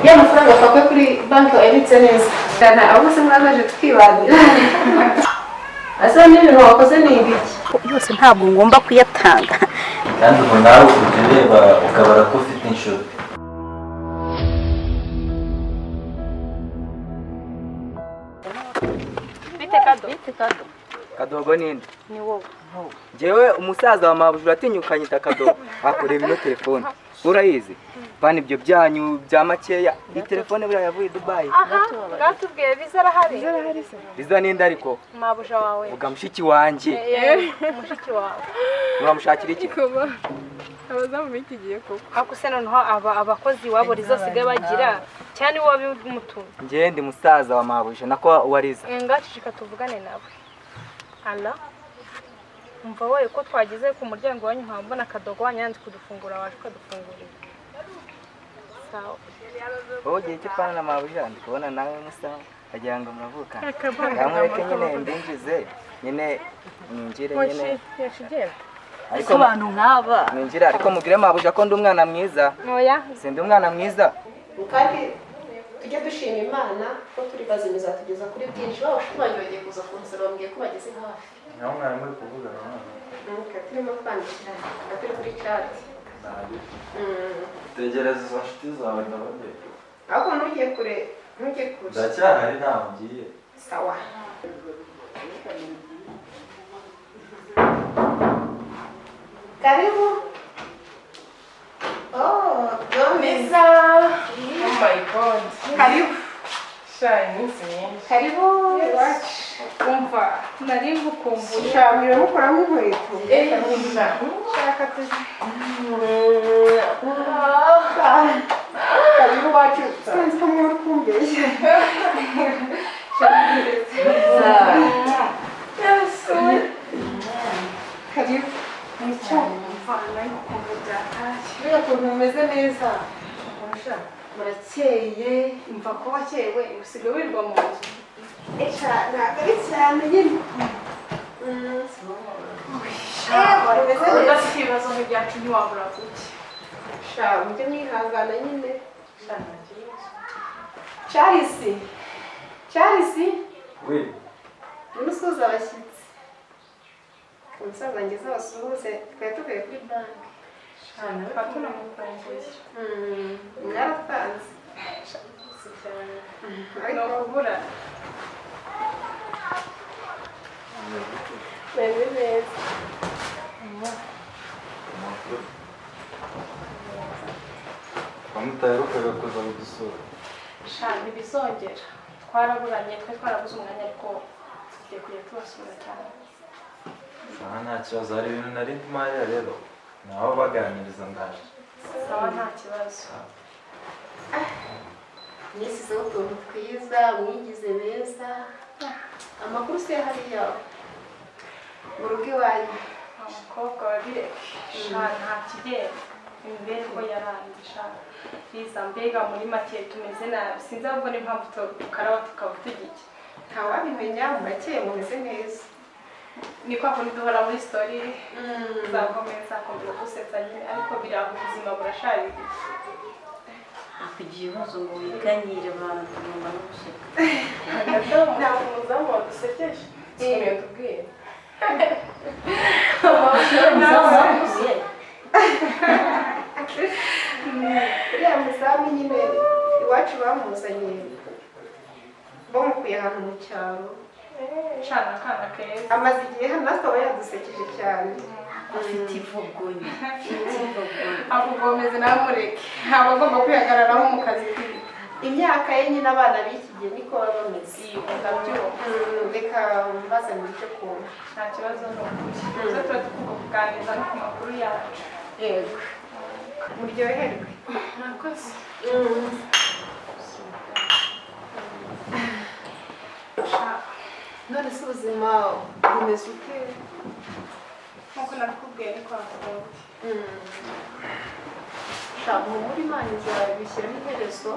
y'amafaranga afakwe kuri banki wabitse neza cyane ahubwo se mwazaje twibandira asa n'ibintu wakoze ni ibiki yose ntabwo ngomba kuyatanga kandi ubu nawe ujya ureba ukabara ko ufite inshuti Kadogo ninde? ni wowe Jewe umusaza wa mabujura atinyukanye Kadogo akoreba ino telefone. Urayizi? Bani ibyo byanyu bya makeya. Iyi telefone buriya yavuye Dubai. Gatubwiye bizarahari. Biza ninde ariko? Mabuja wawe. Vuga mushiki wanje. Mushiki wawe. Muramushakira iki? Abazamu bikigiye koko. Akuse noneho abakozi wabo rizosigaye bagira cyane wowe bw'umutungo. Nje ndi musaza wa mabujura nako wariza. Ngacishika tuvugane nawe. Hala. Umva wowe ko twagize ku muryango wanyu nkambona Kadogo wanyanze kudufungura waje kudufungurira. Sawa. Oje cyapana na mabujura ndikubona nawe musaza. Agira ngo muravuka. Yamureke nyine ndinjize. Nyine ninjire nyine. Yashigera. Ariko abantu nk'aba ninjira ariko mugire mabujura ko ndi umwana mwiza. Oya. Sindi umwana mwiza. kandi tujye dushima Imana ko turi bazima izatugeza kuri byinshi baba bashimanye bagiye kuza kunsaba bambwiye ko bageze hafi naho mwari muri kuvugana nuko turimo kwandikirana turi kuri chat tegereza izo nshuti zawe ndababwira ahubwo ntujye kure ndacyahari ntaho ngiye sawa karibu Misa. Oh my God. Karibu. Shine, Karibu. Umva, nari ngukumbuye. Shamira mukoramo inkweto. Shaka tuzi. Karibu wacu. Sinzi ko muri kumbeshya. Karibu. Nicyo. Mbega ukuntu umeze neza. Murakeye. Umva ko wakewe usigaye wirirwa mu nzu. Ntabwo ari cyane nyine. Udafite ibibazo nk'ibyacu ntiwabura kuki. Sha mujye mwihangana nyine. Charles. we Nimusuhuze abashyitsi. Umusaza ngeze abasuhuze twari tuvuye kuri banki. Fatuna mukumbuye. Mwaratanze. No kubura. Meze neza. wamutaherukaga kuza kudusura Shani bizongera. Twaraburanye twe twarabuze umwanya ariko tugiye kujya tubasura cyane. aha nta kibazo hari ibintu nari ndimo hariya rero naho baganiriza ndaje Sawa nta kibazo. Nisizeho utuntu twiza mwigize beza. Amakuru se hariya mu rugo iwanyu. Umukobwa wabireke. Shani nta kigenda. Imibereho yarangije. Biza mbega muri make tumeze nabi. Sinzi ahubwo n'impamvu tukaraba tukaba tugike. Ntawabimenya murakeye mumeze neza. Ni kwa kundi duhora muri story. Zakomeza gusetsa nyine ariko biraho ubuzima burasharira. kugira ibibazo ngo wiganyire abantu ngomba no guseka Ntabwo umuzamu wadusekeje. Tugiye tubwire. Uriya muzamu nyine iwacu bamuzanye bamukuye ahantu mu cyaro. Shana akana keza. Amaze igihe hano akaba yadusekeje cyane. afite ivugunye Akugomeze nawe mureke. Ntabwo agomba kwihagararaho mu kazi kiwe. Imyaka ye nyine abana b'iki gihe niko baba bameze. Ndabyumva. Reka mbazanire icyo kunywa. Nta kibazo n'ukuri. Tuza tuba tugomba kuganiriza no ku makuru yacu. Yego. Muryoherwe. Murakoze. None se ubuzima bumeze ute? Nkuko nabikubwiye ni kwa Claude. Shaka muri Imana izabishyiraho iherezo.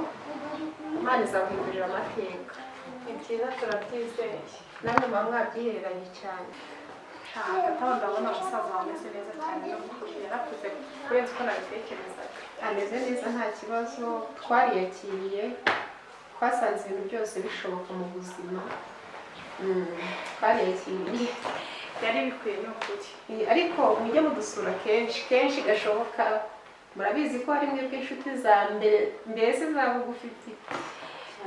Imana izahindurira amateka. Ni byiza turabyizeye. Namwe muba mwabyihereranye cyane. Hagati aho ndabona umusaza wawe ameze neza cyane no yarakuze kurenza uko nabitekerezaga. ameze neza nta kibazo, twariyakiriye, twasanze ibintu byose bishoboka mu buzima. Twariyakiriye. Byari bikwiye ni ukuri. Ariko mujye mudusura kenshi gashoboka. Murabizi ko hari mwebwe inshuti za mbese za bugufi.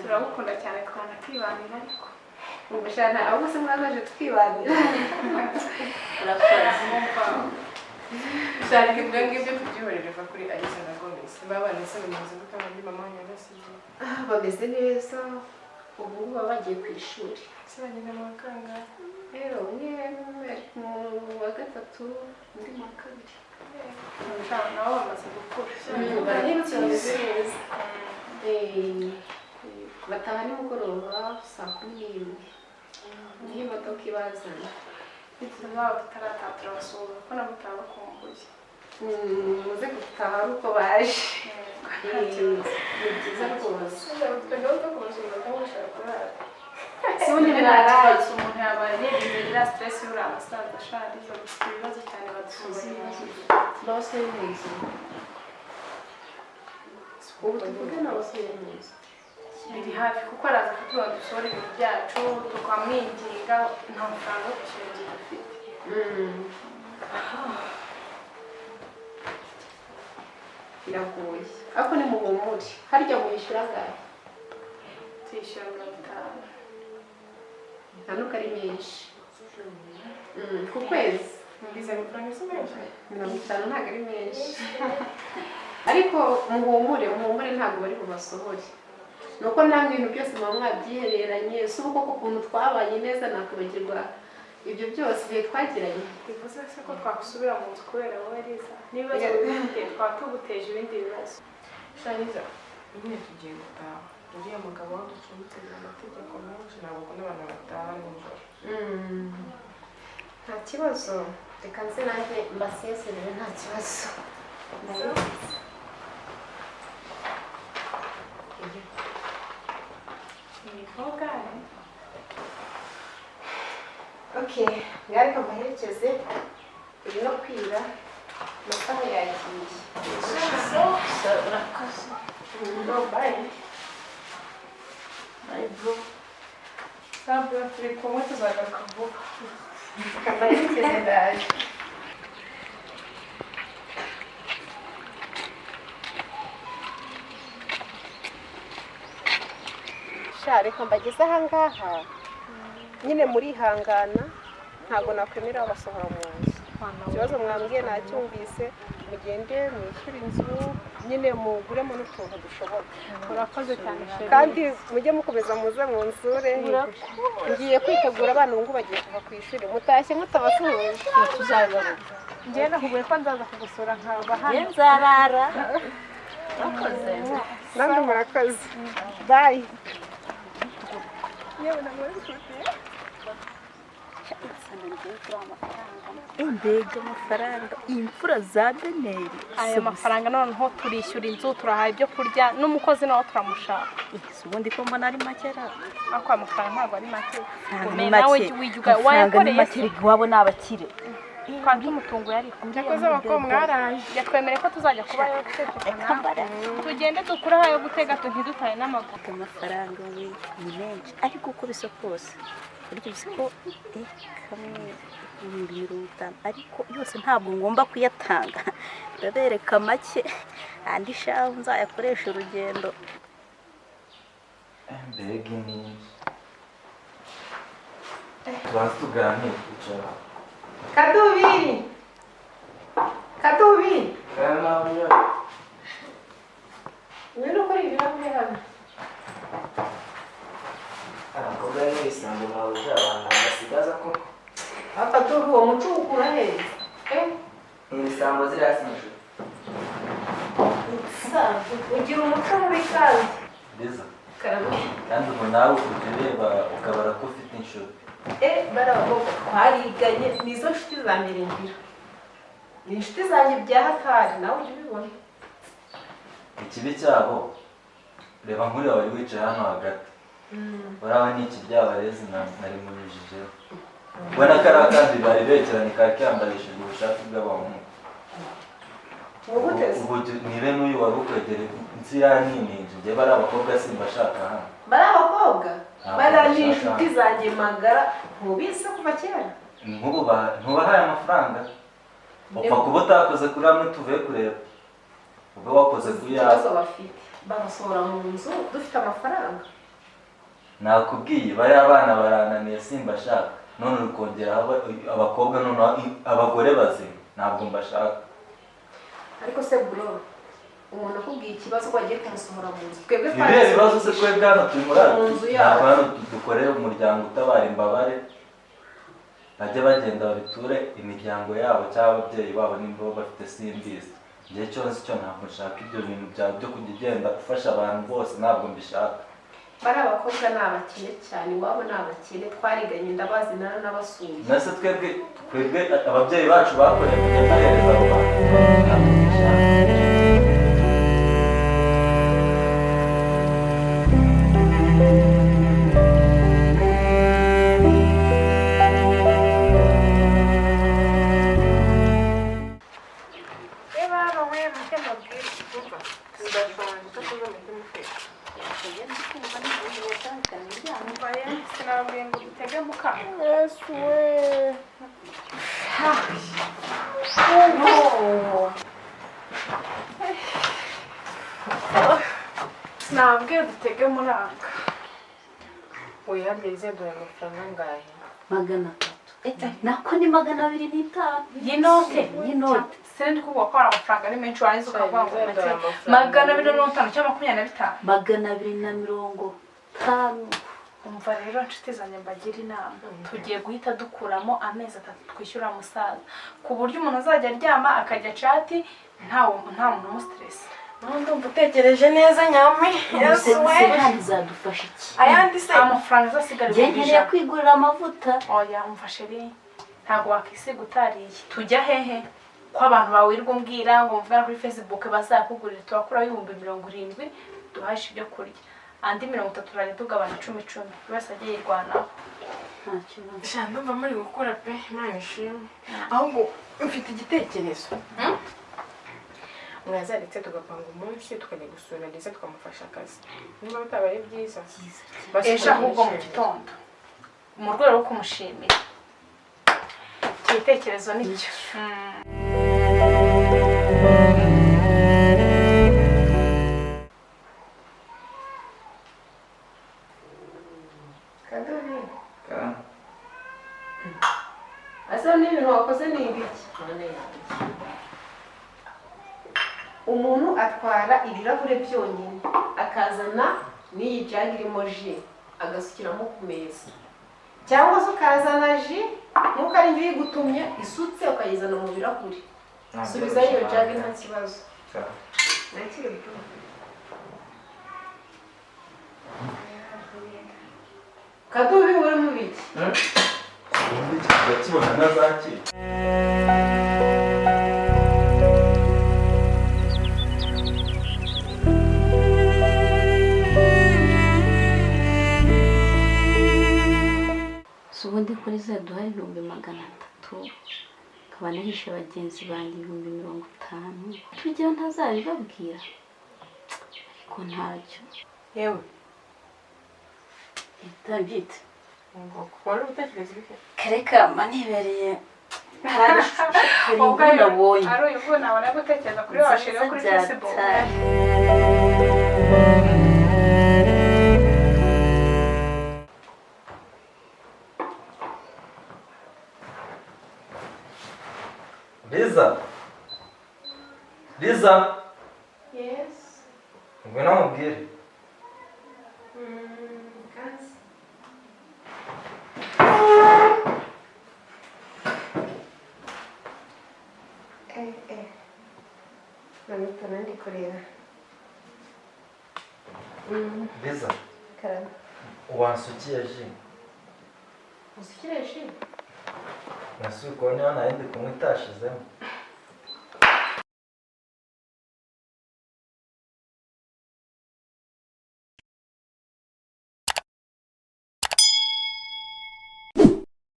Turagukunda cyane twanakwibanira ariko. Ubashana abo se mwazaje twibanira. Cyane ibyo ngibyo tubyihorereva kuri Alice na Gomez. Baba nese bimeze gute muri mama nyagasize? Bameze neza. Ubu baba bagiye ku ishuri. Sibagenda mu kanga. Rero umwe mu wa gatatu, undi mu wa kabiri. Nabo bamaze gukura. Barahindutse bameze neza. Bataha nimugoroba saa 11. Niyo imodoka ibazana. Nabo tutarataha turabasura ko nabo turabakumbuye. Muze gutaha ari uko baje. Ni byiza rwose. Ubundi biraraye umuntu yabaye yirinda stress y'uriya musaza ashari bafite ibibazo cyane badusuzuma Bose neza. Ubu tuvugana bose neza. biri hafi kuko araza kutuba dusohora ibintu byacu tukamwinginga nta mafaranga yo kwishyura inzu dufite. Biragoye. Ariko ni mu bumuri. Harya muyishyura ngahe? Tuyishyura 50. Ntanuka ari menshi. Ku kwezi. Mbiza amafaranga se menshi. 50 ntabwo ari menshi. Ariko muhumure ntabwo bari bubasohore. Nuko namwe ibintu byose muba mwabyihereranye, si uko ukuntu twabanye neza nakubagirwa ibyo byose igihe twagiranye. Bivuze se ko twakwisubira mu nzu kubera wowe Liza. N'ibibazo bifite twatuguteje ibindi bibazo. Shaniza, nyine tugiye gutaha. Uriya mugabo waducumbitse amategeko menshi ntabwo akunda abantu bataha nijoro. Nta kibazo. Reka nze nanjye mbasezerere nta kibazo. Okay, ngareka mbaherekeze. Iri no kwira. Amasaha yagiye. Urakoze. Bye. Bye bro. Sabwe turi kumwe tuzagaruka vuba. Mbaherekeze ndaje. Reka mbageze ahangaha nyine murihangana ntabwo nakwemera abasohora mu nzu. Ikibazo mwambwiye nacyumvise, mugende mwishyure inzu nyine muguremo n'utuntu dushoboka. Urakoze cyane sheri. Kandi mujye mukomeza muze mu nsure. Ngiye kwitegura abana ubu bagiye kuva ku ishuri. Mutashye mutabasuhuje. Tuzabibaruka. Njye nahubuye ko nzaza kugusura nkaba hano. Nzarara. Urakoze. Namwe murakoze. Bye. Mbega amafaranga imfura za Beneri. Aya mafaranga noneho turishyura inzu, turahaha ibyo kurya, n'umukozi nawe turamushaka. Ubundi ko mbona ari makera. Ariko amafaranga ntabwo ari make. Ni Nawe make. wijuga wayakoreye se. Iwabo ni abakire. Kandi umutungo yari Yakoze abako mwaraje. yatwemereye ko tuzajya kubayo gutekana. Tugende dukuraho ayo gutega ntidutaye n'amaguru. Amafaranga we ni menshi ariko uko bisa kose buryo bisa ko kamwe 50 ariko yose ntabwo ngomba kuyatanga ndabereka make andi shaho nzayakoresha urugendo. Mbega ni tuganire kwicara. Kadubiri. Ngwino kuri ibirahure hano. Abakobwa n'ibisambo mwabuje abantu basigaza ko Akadubi uwo muco ukura he? ibisambo zirasi nijoro. Ugira umuco mubi kandi. Liza, Karame. kandi ubu nawe ureba ukabara ko ufite inshuti. Barabakobwa twariganye nizo nshuti za mbere ngira. Ni inshuti zanjye bya hatari nawe ujya ubibona. Ikibi cyabo reba nkuriya wari wicaye hano hagati. Barawe ni iki byabarezi nari mubijijeho. Ubona ko ari akandi bari bekeranye kari kambarishijwe ubushake bw'abahungu. ubu nibe n'uyu wari ukwegera inzira nini njye bari abakobwa simbashaka hano. bari abakobwa Ntabwo bari bashaka. inshuti zanjye magara ntubizi kuva kera. ntubahaye amafaranga upfa kuba utakoze kuri hamwe tuvuye kureba ube wakoze kuri yawe. ikibazo bafite babasohora mu nzu dufite amafaranga. nakubwiye bariya abana barananiye simbashaka none uri kongeraho abakobwa noneho abagore bazima ntabwo mbashaka. ariko se bro umuntu akubwiye ikibazo ko agiye kumusohora mu nzu twebwe ibihe bibazo se twebwe hano turi muri mu nzu ntabwo yacu. hano dukorera umuryango utabara imbabare bajye bagenda babiture imiryango yabo cyangwa ababyeyi babo nimba bo bafite simbizi. igihe cyose cyo ntabwo nshaka ibyo bintu byawe byo kujya ugenda ufasha abantu bose ntabwo mbishaka. bari abakobwa ni abakene cyane iwabo ni abakene twariganye ndabazi n'abasuye. nase twebwe ababyeyi bacu bakoreye kujya duhereza abo bantu ntabwo mbishaka. sinababwiye ngo dutege muka. Yesu we. Sinababwiye dutege muranga. Oya harya izaduha amafaranga angahe? 300. Nako ni 250. Y'inote. Y'inote. Sindi kuvuga ko hari amafaranga ari menshi warangiza ukavuga ngo make. 250 cyangwa 25. 250. Umva rero nshuti zanjye mbagira inama tugiye guhita dukuramo amezi 3 twishyura musaza ku buryo umuntu azajya aryama akajya chat nta muntu umustress. Ndumva utekereje neza nyame. Yesu we bizadufasha iki? Ayandi se amafaranga azasigara ngiye kwigurira amavuta. Oya umva sheri ntago wakisiga utariye. Tujya hehe ko abantu bawirirwa umbwira ngo mvugana kuri Facebook bazakugurira turakura 70,000 duhashe ibyo kurya. Andi 30 turajya tugabana 10-10 wese agiye yirwanaho. Ndumva muri gukora pe Imana ishimwe. Ahubwo mfite igitekerezo. Mwazaretse tugapanga umunsi tukajya gusura ndetse tukamufasha akazi. Niba bitabaye byiza. Ejo ahubwo mu gitondo mu rwego rwo kumushimira. Igitekerezo nicyo. asa n'ibintu wakoze ni ibiki? umuntu atwara ibirahure byonyine akazana n'iyi jagi irimo ji agasukiramo ku meza cyangwa se ukazana ji nk'uko ari njye uyigutumye isutse ukayizana mu birahure subizayo iyo jagi nta kibazo. nakiri byo Kadubi uri mu biki? Ndakibona ntazakira. ubundi kuri zaduha 300 akaba nahishe abagenzi banjye 50,000 tugira ntazabibabwira ariko ntacyo. Yewe itabyite ngo kwari utekereza bike. kareka manibereye ubwo nabonye ari uyu nabona gutekereza kuri washire kuri Facebook. Liza. Yes. Ngwino mubwire. Kasi. Namita nandi kureba. Liza. Karama. Wansukiye ji. Usikire ji? Nasuko ni hano yindi kumwe itashizemo.